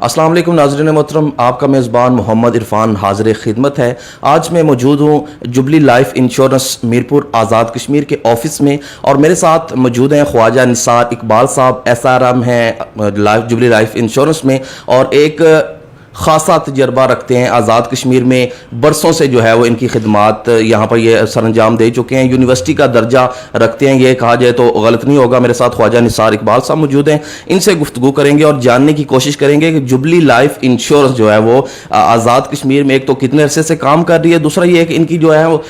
अस्सलाम वालेकुम नाज़रीन मोहतरम, आपका मेज़बान मोहम्मद इरफान हाज़िर खिदमत है। आज मैं मौजूद हूँ jubilee life insurance Mirpur Azad Kashmir के ऑफिस में और मेरे साथ मौजूद हैं ख्वाजा निसार इकबाल साहब, SRM हैं जुबली लाइफ इंश्योरेंस में और एक ख़ासा तजर्बा रखते हैं आज़ाद कश्मीर में। बरसों से जो है वो इनकी खिदमात यहाँ पर ये सरंजाम दे चुके हैं, यूनिवर्सिटी का दर्जा रखते हैं, ये कहा जाए तो गलत नहीं होगा। मेरे साथ ख्वाजा निसार इकबाल साहब मौजूद हैं, इनसे गुफ्तगू करेंगे और जानने की कोशिश करेंगे कि जुबली लाइफ इंश्योरेंस जो है वो आज़ाद कश्मीर में एक तो कितने अरसे से काम कर रही है, दूसरा ये है कि इनकी जो है वो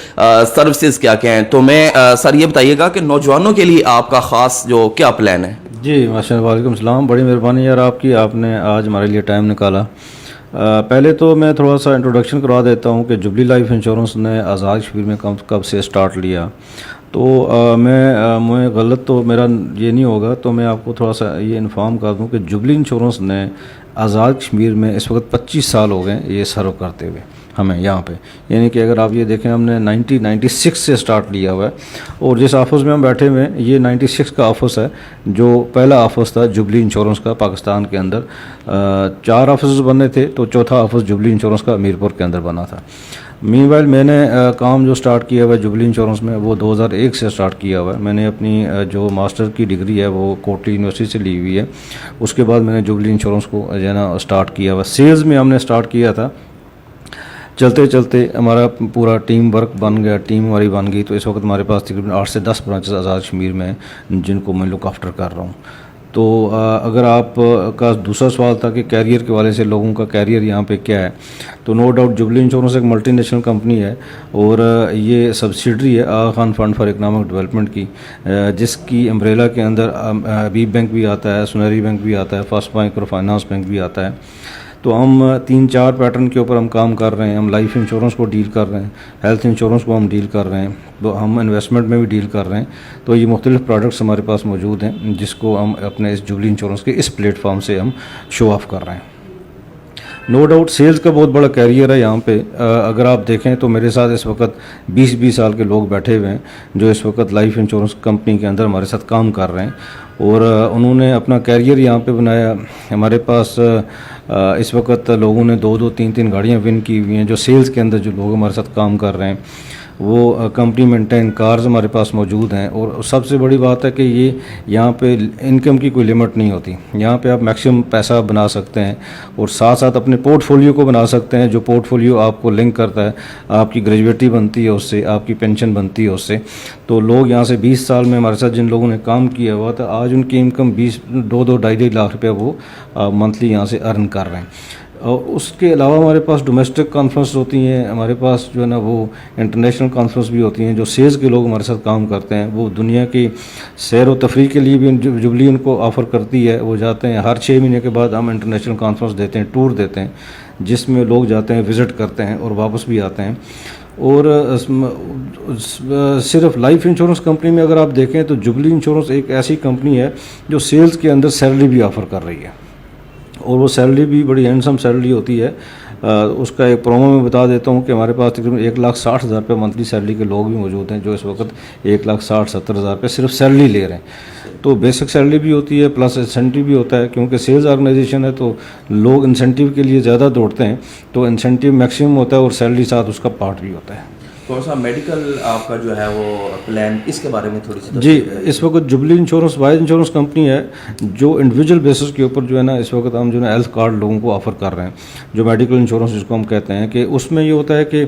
सर्विसेज क्या क्या हैं। तो मैं सर ये बताइएगा कि नौजवानों के लिए आपका ख़ास जो क्या प्लान है? जी माशाअल्लाह, वालेकुम सलाम, बड़ी मेहरबानी यार आपकी, आपने आज हमारे लिए टाइम निकाला। पहले तो मैं थोड़ा सा इंट्रोडक्शन करवा देता हूँ कि जुबली लाइफ इंश्योरेंस ने आज़ाद कश्मीर में कब से स्टार्ट लिया। तो मैं गलत तो मेरा ये नहीं होगा, तो मैं आपको थोड़ा सा ये इन्फॉर्म कर दूँ कि जुबली इंश्योरेंस ने आज़ाद कश्मीर में इस वक्त 25 साल हो गए ये सर्व करते हुए हमें यहाँ पे। यानी कि अगर आप ये देखें, हमने 1996 से स्टार्ट लिया हुआ है और जिस ऑफिस में हम बैठे हुए हैं ये 96 का ऑफिस है, जो पहला ऑफिस था जुबली इंश्योरेंस का पाकिस्तान के अंदर। 4 ऑफिस बने थे, तो चौथा ऑफिस जुबली इंश्योरेंस का मीरपुर के अंदर बना था। मीनवाइल मैंने काम जो स्टार्ट किया हुआ है जुबली इंश्योरेंस में वो 2001 से स्टार्ट किया हुआ है। मैंने अपनी जो मास्टर की डिग्री है वो कोटली यूनिवर्सिटी से ली हुई है। उसके बाद मैंने जुबली इंश्योरेंस को जो है ना स्टार्ट किया हुआ। सेल्स में हमने स्टार्ट किया था, चलते चलते हमारा पूरा टीम वर्क बन गया, टीम हमारी बन गई। तो इस वक्त हमारे पास तकरीबन 8 से 10 ब्रांचेस आज़ाद कश्मीर में हैं जिनको मैं लुक आफ्टर कर रहा हूँ। तो अगर आप का दूसरा सवाल था कि कैरियर के वाले से लोगों का कैरियर यहाँ पे क्या है, तो नो डाउट जुबली इंश्योरेंस एक मल्टीनेशनल कंपनी है और ये सब्सिडरी है Aga Khan Fund for Economic Development की, जिसकी अम्ब्रेला के अंदर हबीब बैंक भी आता है, सुनहरी बैंक भी आता है, फर्स्ट माइक्रो फाइनेंस बैंक भी आता है। तो हम 3-4 पैटर्न के ऊपर हम काम कर रहे हैं। हम लाइफ इंश्योरेंस को डील कर रहे हैं, हेल्थ इंश्योरेंस को हम डील कर रहे हैं, तो हम इन्वेस्टमेंट में भी डील कर रहे हैं। तो ये मुख्तलिफ प्रोडक्ट्स हमारे पास मौजूद हैं जिसको हम अपने इस जुबली इंश्योरेंस के इस प्लेटफॉर्म से हम शो ऑफ कर रहे हैं। नो डाउट सेल्स का बहुत बड़ा कैरियर है यहाँ पे। अगर आप देखें तो मेरे साथ इस वक्त 20-20 साल के लोग बैठे हुए हैं जो इस वक्त लाइफ इंश्योरेंस कंपनी के अंदर हमारे साथ काम कर रहे हैं और उन्होंने अपना कैरियर यहाँ पे बनाया। हमारे पास इस वक्त लोगों ने 2-2, 3-3 गाड़ियाँ विन की हुई हैं। जो सेल्स के अंदर जो लोग हमारे साथ काम कर रहे हैं वो कंपनी मेंटेन कार्स हमारे पास मौजूद हैं। और सबसे बड़ी बात है कि ये यहाँ पे इनकम की कोई लिमिट नहीं होती। यहाँ पे आप मैक्सिमम पैसा बना सकते हैं और साथ साथ अपने पोर्टफोलियो को बना सकते हैं, जो पोर्टफोलियो आपको लिंक करता है, आपकी ग्रेजुएटी बनती है उससे, आपकी पेंशन बनती है उससे। तो लोग यहाँ से 20 साल में हमारे साथ जिन लोगों ने काम किया हुआ था, आज उनकी इनकम 2-2, 2.5 लाख रुपये वो मंथली यहाँ से अर्न कर रहे हैं। और उसके अलावा हमारे पास डोमेस्टिक कॉन्फ्रेंस होती हैं, हमारे पास जो है ना वो इंटरनेशनल कॉन्फ्रेंस भी होती हैं। जो सेल्स के लोग हमारे साथ काम करते हैं वो दुनिया की सैर व तफरीह के लिए भी जुबली उनको ऑफ़र करती है। वो जाते हैं, हर 6 महीने के बाद हम इंटरनेशनल कॉन्फ्रेंस देते हैं, टूर देते हैं, जिसमें लोग जाते हैं, विज़िट करते हैं और वापस भी आते हैं। और सिर्फ लाइफ इंश्योरेंस कंपनी में अगर आप देखें तो जुबली इंश्योरेंस एक ऐसी कंपनी है जो सेल्स के अंदर सैलरी भी ऑफ़र कर रही है और वो सैलरी भी बड़ी हैंडसम सैलरी होती है। उसका एक प्रोमो में बता देता हूँ कि हमारे पास तकरीबन 1,60,000 रुपये मंथली सैलरी के लोग भी मौजूद हैं जो इस वक्त 1,60,000-70,000 रुपये सिर्फ सैलरी ले रहे हैं। तो बेसिक सैलरी भी होती है, प्लस इंसेंटिव भी होता है, क्योंकि सेल्स ऑर्गेनाइजेशन है तो लोग इंसेंटिव के लिए ज़्यादा दौड़ते हैं। तो इंसेंटिव मैक्सिमम होता है और सैलरी साथ उसका पार्ट भी होता है। कौन सा मेडिकल आपका जो है वो प्लान, इसके बारे में थोड़ी सी? जी, इस वक्त jubilee insurance wise insurance company है जो इंडिविजुअल बेसिस के ऊपर जो है ना इस वक्त हम जो है हेल्थ कार्ड लोगों को ऑफ़र कर रहे हैं, जो मेडिकल इंश्योरेंस जिसको हम कहते हैं। कि उसमें ये होता है कि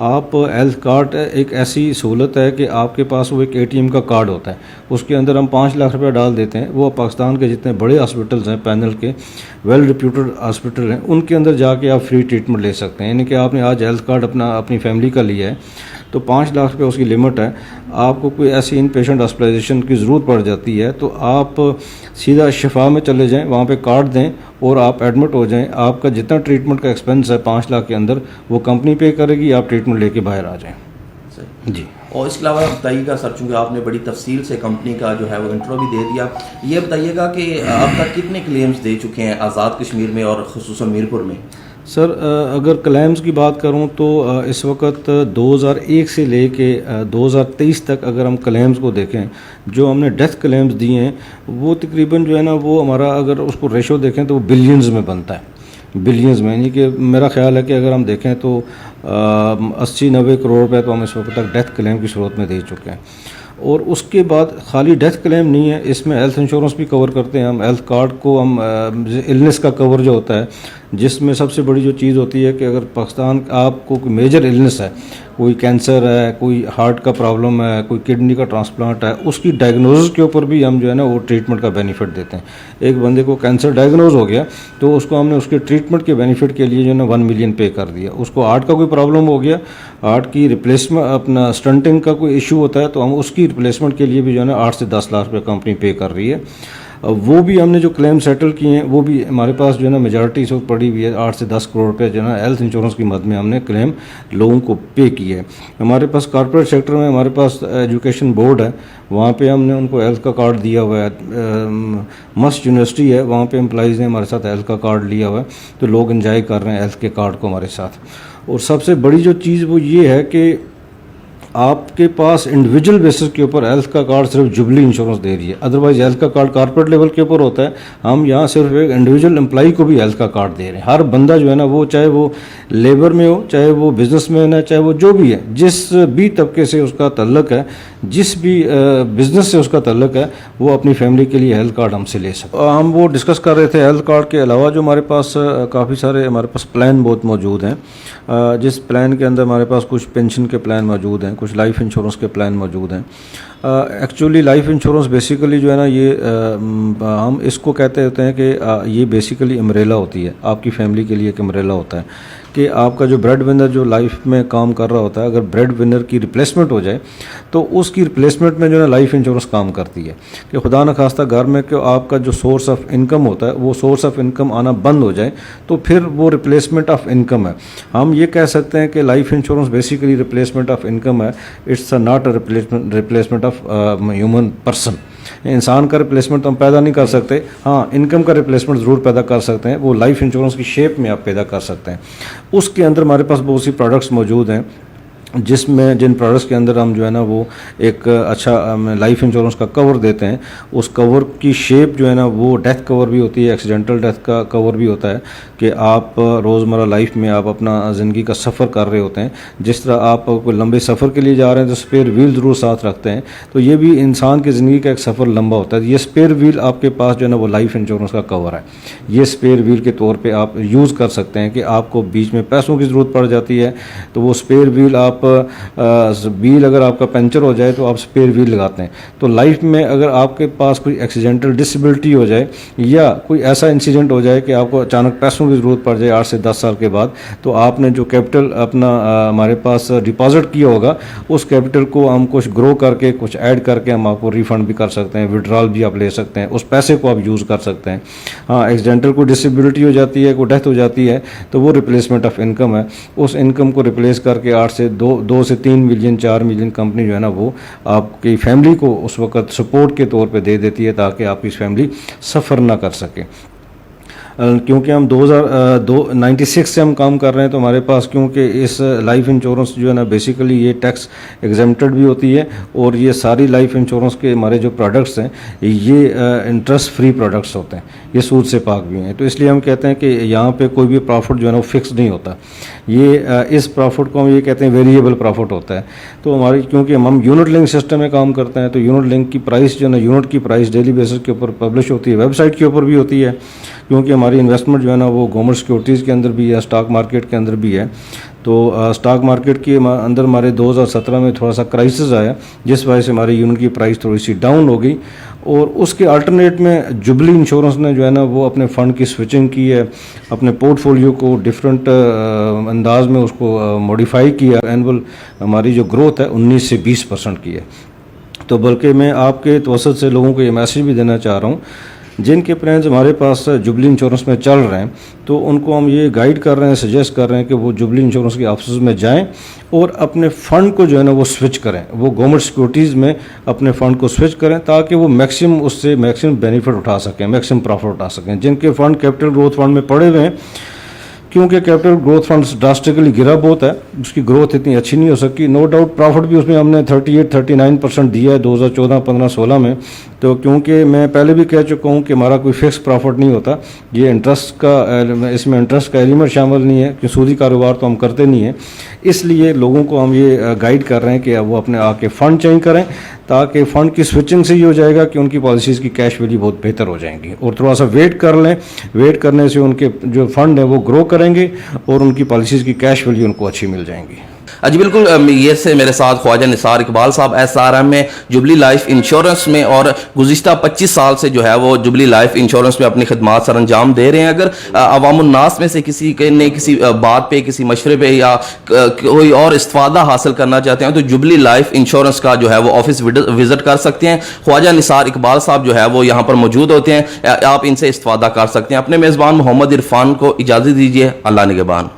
आप हेल्थ कार्ड एक ऐसी सहूलत है कि आपके पास वो एक ATM का कार्ड होता है, उसके अंदर हम 5 लाख रुपये डाल देते हैं। वो पाकिस्तान के जितने बड़े हॉस्पिटल्स हैं, पैनल के वेल रिप्यूटेड हॉस्पिटल हैं, उनके अंदर जाके आप फ्री ट्रीटमेंट ले सकते हैं। यानी कि आपने आज हेल्थ कार्ड अपनी फैमिली का लिया है तो 5 लाख रुपये उसकी लिमिट है। आपको कोई ऐसी इन पेशेंट हॉस्पिटलाइजेशन की ज़रूरत पड़ जाती है तो आप सीधा शिफा में चले जाएं, वहाँ पे कार्ड दें और आप एडमिट हो जाएं। आपका जितना ट्रीटमेंट का एक्सपेंस है 5 लाख के अंदर वो कंपनी पे करेगी, आप ट्रीटमेंट लेके बाहर आ जाएँ। जी, और इसके अलावा बताइएगा सर, चूँकि आपने बड़ी तफसील से कंपनी का जो है वो इंट्रो भी दे दिया, ये बताइएगा कि अब तक कितने क्लेम्स दे चुके हैं आज़ाद कश्मीर में और ख़ुसूसन मीरपुर में? सर अगर क्लेम्स की बात करूं तो इस वक्त 2001 से लेके 2023 तक अगर हम क्लेम्स को देखें, जो हमने डेथ क्लेम्स दिए हैं वो तकरीबन जो है ना वो हमारा अगर उसको रेशो देखें तो वो बिलियंस में बनता है। बिलियंस में, यानी कि मेरा ख्याल है कि अगर हम देखें तो 80-90 करोड़ रुपए तो हम इस वक्त तक डेथ क्लेम की सूरत में दे चुके हैं। और उसके बाद खाली डेथ क्लेम नहीं है, इसमें हेल्थ इंश्योरेंस भी कवर करते हैं हम। हेल्थ कार्ड को हम इलनेस का कवर जो होता है, जिसमें सबसे बड़ी जो चीज़ होती है कि अगर पाकिस्तान आपको कोई मेजर इलनेस है, कोई कैंसर है, कोई हार्ट का प्रॉब्लम है, कोई किडनी का ट्रांसप्लांट है, उसकी डायग्नोसिस के ऊपर भी हम जो है ना वो ट्रीटमेंट का बेनिफिट देते हैं। एक बंदे को कैंसर डायग्नोज हो गया तो उसको हमने उसके ट्रीटमेंट के बेनिफिट के लिए जो है ना 1 मिलियन पे कर दिया। उसको हार्ट का कोई प्रॉब्लम हो गया, हार्ट की रिप्लेसमेंट, अपना स्टंटिंग का कोई इशू होता है, तो हम उसकी रिप्लेसमेंट के लिए भी जो है ना 8 से 10 लाख रुपये कंपनी पे कर रही है। वो भी हमने जो क्लेम सेटल किए हैं वो भी हमारे पास जो है ना मेजॉरिटी इस वक्त पड़ी हुई है। 8 से 10 करोड़ रुपये जो है ना हेल्थ इंश्योरेंस की मद में हमने क्लेम लोगों को पे किए हैं। हमारे पास कॉर्पोरेट सेक्टर में हमारे पास एजुकेशन बोर्ड है, वहाँ पे हमने उनको हेल्थ का कार्ड दिया हुआ है। मस्ट यूनिवर्सिटी है, वहाँ पे एम्प्लॉइज़ ने हमारे साथ हेल्थ का कार्ड लिया हुआ है, तो लोग एंजॉय कर रहे हैं हेल्थ के कार्ड को हमारे साथ। और सबसे बड़ी जो चीज़ वो ये है कि आपके पास इंडिविजुअल बेसिस के ऊपर हेल्थ का कार्ड सिर्फ जुबली इंश्योरेंस दे रही है। अदरवाइज हेल्थ का कार्ड कॉर्पोरेट लेवल के ऊपर होता है, हम यहाँ सिर्फ एक इंडिविजुअल एम्प्लॉई को भी हेल्थ का कार्ड दे रहे हैं। हर बंदा जो है ना वो, चाहे वो लेबर में हो, चाहे वो बिजनेसमैन है, चाहे वो जो भी है, जिस भी तबके से उसका तल्लक है, जिस भी बिजनेस से उसका तल्लक है, वो अपनी फैमिली के लिए हेल्थ कार्ड हमसे ले सकते। हम वो डिस्कस कर रहे थे हेल्थ कार्ड के अलावा जो हमारे पास काफ़ी सारे हमारे पास प्लान बहुत मौजूद हैं, जिस प्लान के अंदर हमारे पास कुछ पेंशन के प्लान मौजूद हैं, कुछ लाइफ इंश्योरेंस के प्लान मौजूद हैं। एक्चुअली लाइफ इंश्योरेंस बेसिकली जो है ना ये हम इसको कहते होते हैं कि ये बेसिकली अम्ब्रेला होती है, आपकी फैमिली के लिए एक अम्ब्रेला होता है कि आपका जो ब्रेड विनर जो लाइफ में काम कर रहा होता है, अगर ब्रेड विनर की रिप्लेसमेंट हो जाए तो उसकी रिप्लेसमेंट में जो है ना लाइफ इंश्योरेंस काम करती है कि खुदा न खास्ता घर में कि आपका जो सोर्स ऑफ इनकम होता है वो सोर्स ऑफ इनकम आना बंद हो जाए तो फिर वो रिप्लेसमेंट ऑफ इनकम है। हम ये कह सकते हैं कि life insurance basically replacement of income है, it's not a replacement of human person. इंसान का रिप्लेसमेंट तो हम पैदा नहीं कर सकते, हाँ इनकम का रिप्लेसमेंट ज़रूर पैदा कर सकते हैं, वो लाइफ इंश्योरेंस की शेप में आप पैदा कर सकते हैं। उसके अंदर हमारे पास बहुत सी प्रोडक्ट्स मौजूद हैं, जिन प्रोडक्ट्स के अंदर हम जो है ना वो एक अच्छा लाइफ इंश्योरेंस का कवर देते हैं। उस कवर की शेप जो है ना वो डेथ कवर भी होती है, एक्सीडेंटल डेथ का कवर भी होता है कि आप रोज़मर्रा लाइफ में आप अपना ज़िंदगी का सफ़र कर रहे होते हैं, जिस तरह आप कोई लंबे सफ़र के लिए जा रहे हैं तो स्पेयर व्हील ज़रूर साथ रखते हैं, तो ये भी इंसान की ज़िंदगी का एक सफ़र लंबा होता है। ये स्पेयर व्हील आपके पास जो है ना वो लाइफ इंश्योरेंस का कवर है। ये स्पेयर व्हील के तौर पर आप यूज़ कर सकते हैं कि आपको बीच में पैसों की ज़रूरत पड़ जाती है तो वो स्पेयर व्हील आप व्हील अगर आपका पंचर हो जाए तो आप स्पेयर व्हील लगाते हैं। तो लाइफ में अगर आपके पास कोई एक्सीडेंटल डिसेबिलिटी हो जाए या कोई ऐसा इंसिडेंट हो जाए कि आपको अचानक पैसों की ज़रूरत पड़ जाए 8 से 10 साल के बाद, तो आपने जो कैपिटल अपना हमारे पास डिपॉजिट किया होगा उस कैपिटल को हम कुछ ग्रो करके कुछ ऐड करके हम आपको रिफ़ंड भी कर सकते हैं, विड्रॉल भी आप ले सकते हैं, उस पैसे को आप यूज़ कर सकते हैं। हाँ, एक्सीडेंटल कोई डिसेबिलिटी हो जाती है, कोई डेथ हो जाती है तो वो रिप्लेसमेंट ऑफ इनकम है। उस इनकम को रिप्लेस करके 8 से 2 से 3 मिलियन 4 मिलियन कंपनी जो है ना वो आपकी फैमिली को उस वक्त सपोर्ट के तौर पे दे देती है ताकि आपकी फैमिली सफ़र ना कर सके। क्योंकि हम 1996 से हम काम कर रहे हैं तो हमारे पास क्योंकि इस लाइफ इंश्योरेंस जो है ना बेसिकली ये टैक्स एग्जेम्प्टेड भी होती है और ये सारी लाइफ इंश्योरेंस के हमारे जो प्रोडक्ट्स हैं ये इंटरेस्ट फ्री प्रोडक्ट्स होते हैं, ये सूद से पाक भी हैं। तो इसलिए हम कहते हैं कि यहाँ पे कोई भी प्रॉफिट जो है ना वो फिक्स नहीं होता, ये इस प्रॉफिट को हम ये कहते हैं वेरिएबल प्रॉफिट होता है। तो हमारी क्योंकि हम यूनिट लिंक सिस्टम में काम करते हैं तो यूनिट लिंक की प्राइस जो है ना यूनिट की प्राइस डेली बेसिस के ऊपर पब्लिश होती है, वेबसाइट के ऊपर भी होती है, क्योंकि हमारी इन्वेस्टमेंट जो है ना वो गवर्नमेंट सिक्योरिटीज़ के अंदर भी है, स्टॉक मार्केट के अंदर भी है। तो स्टॉक मार्केट के अंदर हमारे 2017 में थोड़ा सा क्राइसिस आया जिस वजह से हमारी यूनिट की प्राइस थोड़ी सी डाउन हो गई और उसके अल्टरनेट में जुबली इंश्योरेंस ने जो है ना वो अपने फ़ंड की स्विचिंग की है, अपने पोर्टफोलियो को डिफरेंट अंदाज में उसको मॉडिफाई किया। एनुअल हमारी जो ग्रोथ है 19 से 20% की है। तो बल्कि मैं आपके तवसत से लोगों को ये मैसेज भी देना चाह रहा हूँ जिनके प्लान्स हमारे पास जुबली इंश्योरेंस में चल रहे हैं तो उनको हम ये गाइड कर रहे हैं, सजेस्ट कर रहे हैं कि वो जुबली इंश्योरेंस के ऑफिस में जाएं और अपने फ़ंड को जो है ना वो स्विच करें, वो गवर्नमेंट सिक्योरिटीज़ में अपने फ़ंड को स्विच करें ताकि वो मैक्सिमम उससे मैक्सिमम बेनिफिट उठा सकें, मैक्सिमम प्रॉफिट उठा सकें। जिनके फ़ंड कैपिटल ग्रोथ फंड में पड़े हुए हैं क्योंकि कैपिटल ग्रोथ फंड्स ड्रास्टिकली गिरा बहुत है, उसकी ग्रोथ इतनी अच्छी नहीं हो सकी। नो डाउट प्रॉफिट भी उसमें हमने 38-39% दिया है 2014-15-16 में। तो क्योंकि मैं पहले भी कह चुका हूँ कि हमारा कोई फिक्स प्रॉफिट नहीं होता, ये इंटरेस्ट का, इसमें इंटरेस्ट का एलिमेंट शामिल नहीं है कि सूदी कारोबार तो हम करते नहीं हैं। इसलिए लोगों को हम ये गाइड कर रहे हैं कि वो अपने आके फ़ंड चेंज करें, ताकि फ़ंड की स्विचिंग से ये हो जाएगा कि उनकी पॉलिसीज़ की कैश वैल्यू बहुत बेहतर हो जाएंगी। और थोड़ा सा वेट कर लें, वेट करने से उनके जो फ़ंड है वो ग्रो करेंगे और उनकी पॉलिसीज़ की कैश वैल्यू उनको अच्छी मिल जाएंगी। जी बिल्कुल, ये से मेरे साथ ख्वाजा निसार इकबाल साहब SRM में जुबली लाइफ इंश्योरेंस में और गुज़िश्ता 25 साल से जो है वो जुबली लाइफ इंश्योरेंस में अपनी खिदमात सर अंजाम दे रहे हैं। अगर अवामुन्नास में से किसी ने किसी बात पे, किसी मशवरे पे या कोई और इस्तिफ़ादा हासिल करना चाहते हैं तो जुबली लाइफ इंश्योरेंस का जो है वो ऑफिस विजिट कर सकते हैं। ख्वाजा निसार इकबाल साहब जो है वो यहाँ पर मौजूद होते हैं, आप इनसे इस्तिफ़ादा कर सकते हैं। अपने मेज़बान मोहम्मद इरफान को इजाज़त दीजिए। अल्लाह निगहबान।